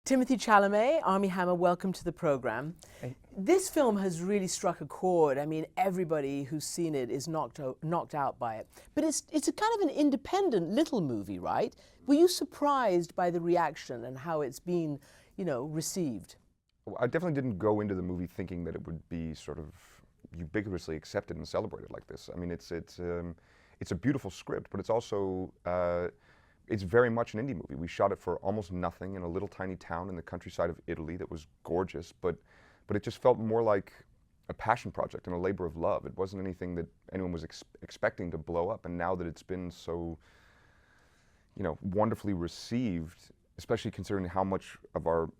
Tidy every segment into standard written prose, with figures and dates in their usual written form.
Timothy Chalamet, Armie Hammer, welcome to the program. Hey. This film has really struck a chord. I mean, everybody who's seen it is knocked out by it. But it's a kind of an independent little movie, right? Were you surprised by the reaction and how it's been, received? Well, I definitely didn't go into the movie thinking that it would be sort of ubiquitously accepted and celebrated like this. I mean, it's a beautiful script, but it's also it's very much an indie movie. We shot it for almost nothing in a little tiny town in the countryside of Italy that was gorgeous, but it just felt more like a passion project and a labor of love. It wasn't anything that anyone was expecting to blow up, and now that it's been so, wonderfully received, especially considering how much of our,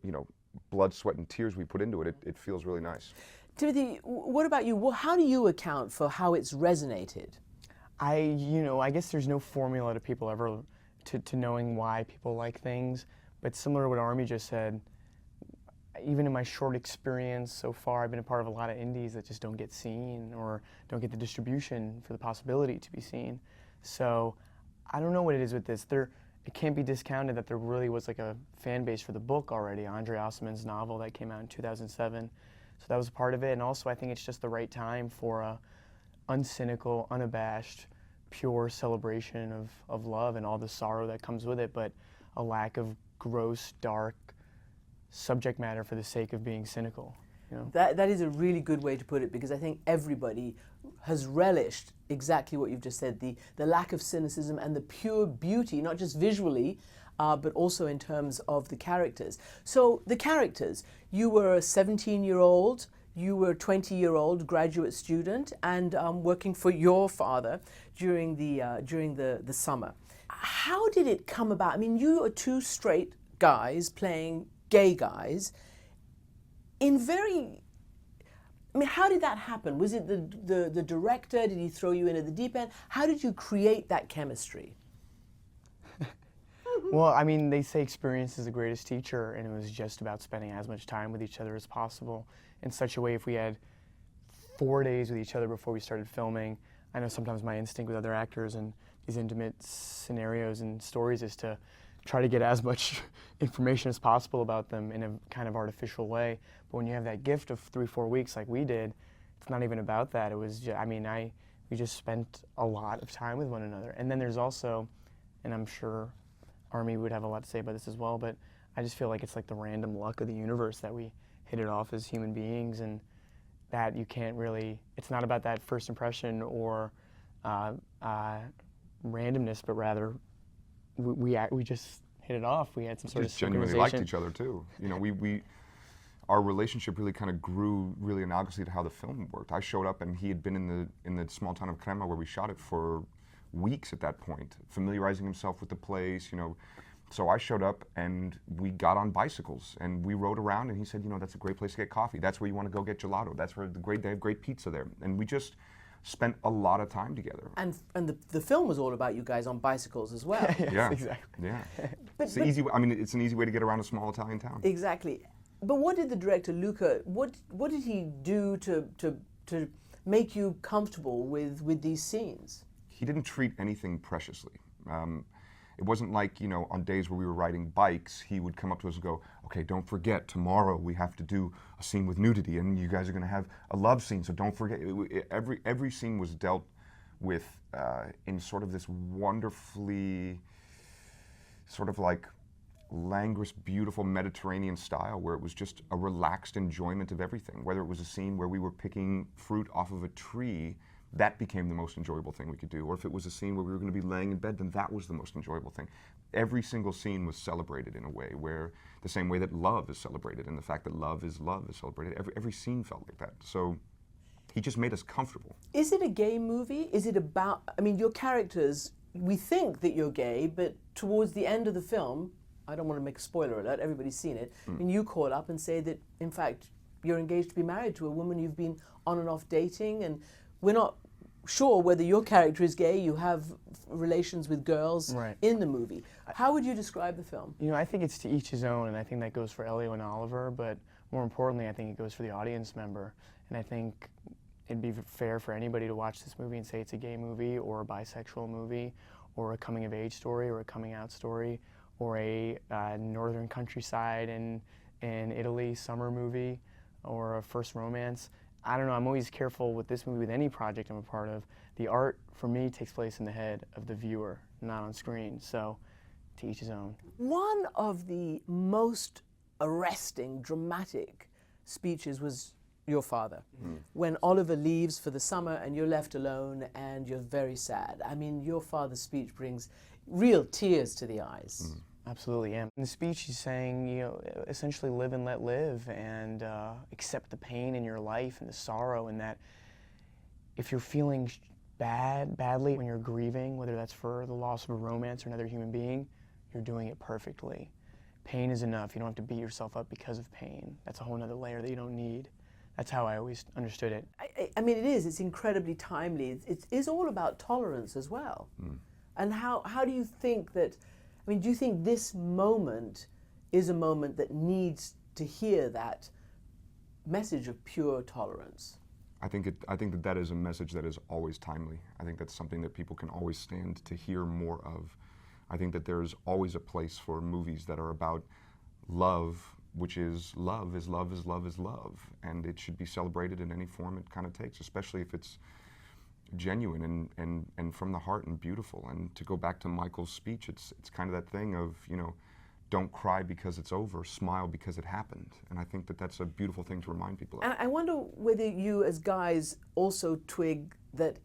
blood, sweat, and tears we put into it, it feels really nice. Timothy, what about you? How do you account for how it's resonated? I guess there's no formula to people ever to knowing why people like things, but similar to what Armie just said, even in my short experience so far, I've been a part of a lot of indies that just don't get seen or don't get the distribution for the possibility to be seen. So I don't know what it is with this. It can't be discounted that there really was like a fan base for the book already, Andre Osman's novel that came out in 2007. So that was a part of it, and also I think it's just the right time for a uncynical, unabashed, pure celebration of love and all the sorrow that comes with it, but a lack of gross, dark subject matter for the sake of being cynical. That is a really good way to put it, because I think everybody has relished exactly what you've just said, the lack of cynicism and the pure beauty, not just visually, but also in terms of the characters. So the characters, you were a 17-year-old, you were a 20-year-old graduate student and working for your father during the summer. How did it come about? I mean, you are two straight guys playing gay guys how did that happen? Was it the director? Did he throw you in at the deep end? How did you create that chemistry? Well, I mean, they say experience is the greatest teacher, and it was just about spending as much time with each other as possible in such a way. If we had 4 days with each other before we started filming, I know sometimes my instinct with other actors and these intimate scenarios and stories is to try to get as much information as possible about them in a kind of artificial way. But when you have that gift of 3-4 weeks like we did, it's not even about that. It was just, we just spent a lot of time with one another. And then there's also, and I'm sure Armie would have a lot to say about this as well, but I just feel like it's like the random luck of the universe that we hit it off as human beings, and that you can't really, it's not about that first impression or randomness, but rather we just hit it off. We had some sort of synchronization. Genuinely liked each other too. Our relationship really kind of grew really analogously to how the film worked. I showed up and he had been in the small town of Crema where we shot it for weeks at that point, familiarizing himself with the place, So I showed up and we got on bicycles and we rode around, and he said, that's a great place to get coffee. That's where you want to go get gelato. That's where they have great pizza there. And we just spent a lot of time together. And the film was all about you guys on bicycles as well. Yes, yeah, exactly. Yeah. It's an easy way to get around a small Italian town. Exactly. But what did the director Luca? What did he do to make you comfortable with these scenes? He didn't treat anything preciously. It wasn't like, on days where we were riding bikes, he would come up to us and go, okay, don't forget, tomorrow we have to do a scene with nudity, and you guys are going to have a love scene, so don't forget. Every scene was dealt with in sort of this wonderfully sort of like languorous, beautiful Mediterranean style, where it was just a relaxed enjoyment of everything. Whether it was a scene where we were picking fruit off of a tree, that became the most enjoyable thing we could do. Or if it was a scene where we were going to be laying in bed, then that was the most enjoyable thing. Every single scene was celebrated in a way where, the same way that love is celebrated, and the fact that love is celebrated. Every scene felt like that. So he just made us comfortable. Is it a gay movie? Is it about, your characters, we think that you're gay, but towards the end of the film, I don't want to make a spoiler alert, everybody's seen it, and you call up and say that, in fact, you're engaged to be married to a woman you've been on and off dating, and we're not sure whether your character is gay. You have relations with girls in the movie. How would you describe the film? I think it's to each his own, and I think that goes for Elio and Oliver, but more importantly, I think it goes for the audience member. And I think it'd be fair for anybody to watch this movie and say it's a gay movie or a bisexual movie or a coming-of-age story or a coming-out story or a northern countryside in Italy summer movie, or a first romance. I don't know, I'm always careful with this movie, with any project I'm a part of. The art, for me, takes place in the head of the viewer, not on screen, so to each his own. One of the most arresting, dramatic speeches was your father. When Oliver leaves for the summer and you're left alone and you're very sad. I mean, your father's speech brings real tears to the eyes. Absolutely, yeah. In the speech, he's saying, you know, essentially live and let live, and accept the pain in your life and the sorrow, and that if you're feeling badly when you're grieving, whether that's for the loss of a romance or another human being, you're doing it perfectly. Pain is enough. You don't have to beat yourself up because of pain. That's a whole other layer that you don't need. That's how I always understood it. I mean, it is. It's incredibly timely. It is all about tolerance as well. And how do you think that, I mean, do you think this moment is a moment that needs to hear that message of pure tolerance? I think that is a message that is always timely. I think that's something that people can always stand to hear more of. I think that there's always a place for movies that are about love, which is love is love is love is love. And it should be celebrated in any form it kind of takes, especially if it's genuine and from the heart and beautiful. And to go back to Michael's speech, it's kind of that thing of, you know, don't cry because it's over, smile because it happened. And I think that that's a beautiful thing to remind people of. And I wonder whether you as guys also twig that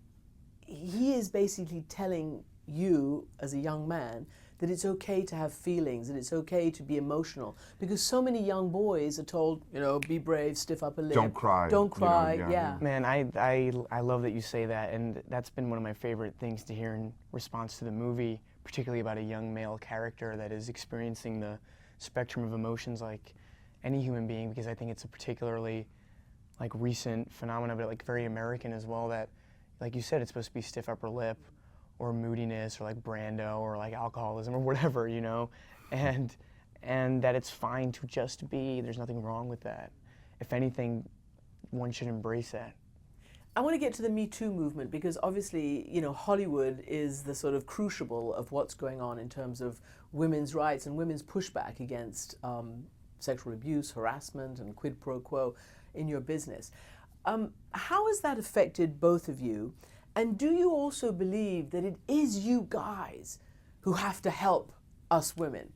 he is basically telling you as a young man that it's okay to have feelings and it's okay to be emotional, because so many young boys are told, you know, be brave, stiff upper lip, Don't cry. don't cry, You know, yeah. Man, I love that you say that, and that's been one of my favorite things to hear in response to the movie, particularly about a young male character that is experiencing the spectrum of emotions like any human being, because I think it's a particularly like recent phenomenon, but like very American as well, that, like you said, it's supposed to be stiff upper lip or moodiness or like Brando or like alcoholism or whatever, you know, and that it's fine to just be. There's nothing wrong with that. If anything, one should embrace that. I want to get to the Me Too movement, because obviously, you know, Hollywood is the sort of crucible of what's going on in terms of women's rights and women's pushback against sexual abuse, harassment, and quid pro quo in your business. How has that affected both of you? And do you also believe that it is you guys who have to help us women?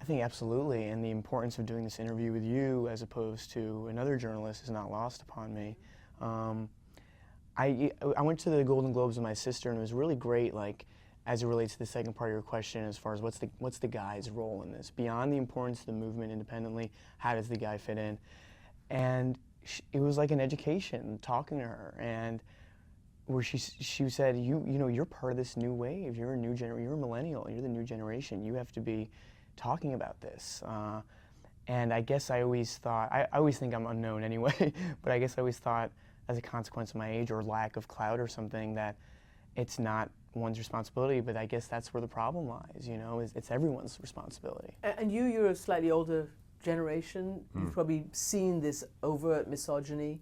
I think absolutely, and the importance of doing this interview with you as opposed to another journalist is not lost upon me. I went to the Golden Globes with my sister, and it was really great, like, as it relates to the second part of your question, as far as what's the guy's role in this? Beyond the importance of the movement independently, how does the guy fit in? And it was like an education, talking to her, and where she said, you know, you're part of this new wave. You're a new you're a millennial. You're the new generation. You have to be talking about this. And I guess I always thought, I always think I'm unknown anyway, but I guess I always thought, as a consequence of my age or lack of clout or something, that it's not one's responsibility. But I guess that's where the problem lies. You know, it's everyone's responsibility. And you're a slightly older generation. You've probably seen this overt misogyny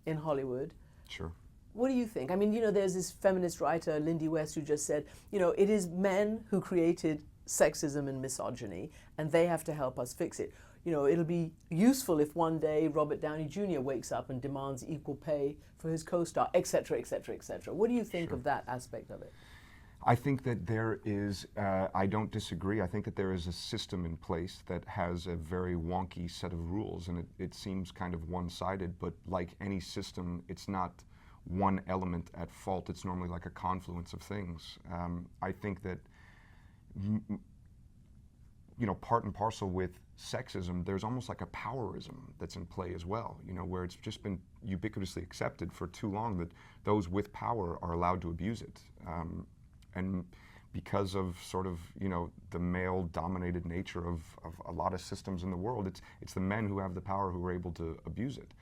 in Hollywood. Sure. What do you think? I mean, you know, there's this feminist writer, Lindy West, who just said, you know, it is men who created sexism and misogyny, and they have to help us fix it. You know, it'll be useful if one day Robert Downey Jr. wakes up and demands equal pay for his co-star, et cetera, et cetera, et cetera. What do you think of that aspect of it? I think that there is, I don't disagree, I think that there is a system in place that has a very wonky set of rules, and it seems kind of one-sided, but like any system, it's not one element at fault. It's normally like a confluence of things. I think that, you know, part and parcel with sexism, there's almost like a powerism that's in play as well, you know, where it's just been ubiquitously accepted for too long that those with power are allowed to abuse it. And because of sort of, you know, the male-dominated nature of a lot of systems in the world, it's the men who have the power who are able to abuse it.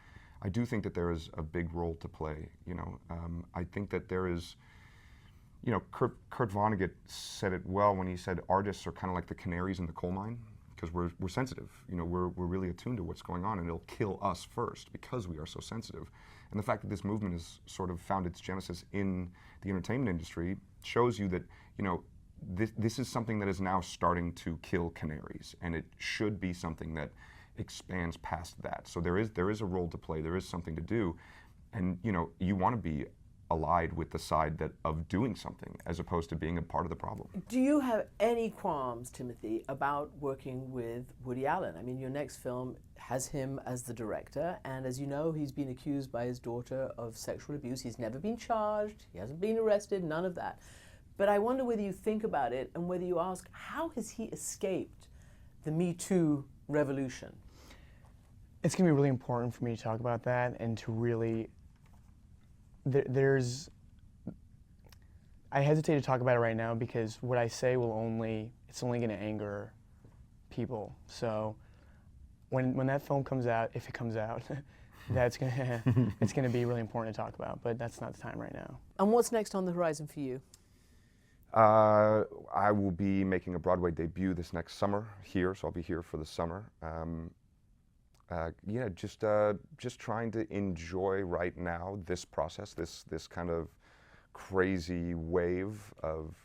I do think that there is a big role to play, you know. I think that there is, you know, Kurt Vonnegut said it well when he said artists are kind of like the canaries in the coal mine, because we're sensitive, you know, we're really attuned to what's going on, and it'll kill us first because we are so sensitive. And the fact that this movement has sort of found its genesis in the entertainment industry shows you that, you know, this is something that is now starting to kill canaries, and it should be something that expands past that. So there is a role to play. There is something to do, and you want to be allied with the side of doing something as opposed to being a part of the problem. Do you have any qualms, Timothy, about working with Woody Allen? I mean, your next film has him as the director, and as you know, he's been accused by his daughter of sexual abuse. He's never been charged, he hasn't been arrested, none of that. But I wonder whether you think about it and whether you ask, how has he escaped the Me Too revolution? It's going to be really important for me to talk about that and to really, I hesitate to talk about it right now because what I say it's only going to anger people. So when that film comes out, if it comes out, it's going to be really important to talk about, but that's not the time right now. And what's next on the horizon for you? I will be making a Broadway debut this next summer here, so I'll be here for the summer. Yeah, just trying to enjoy right now this process, this kind of crazy wave of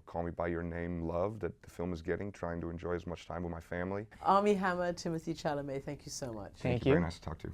Call Me by Your Name love that the film is getting. Trying to enjoy as much time with my family. Armie Hammer, Timothy Chalamet, thank you so much. Thank you. Very nice to talk to you.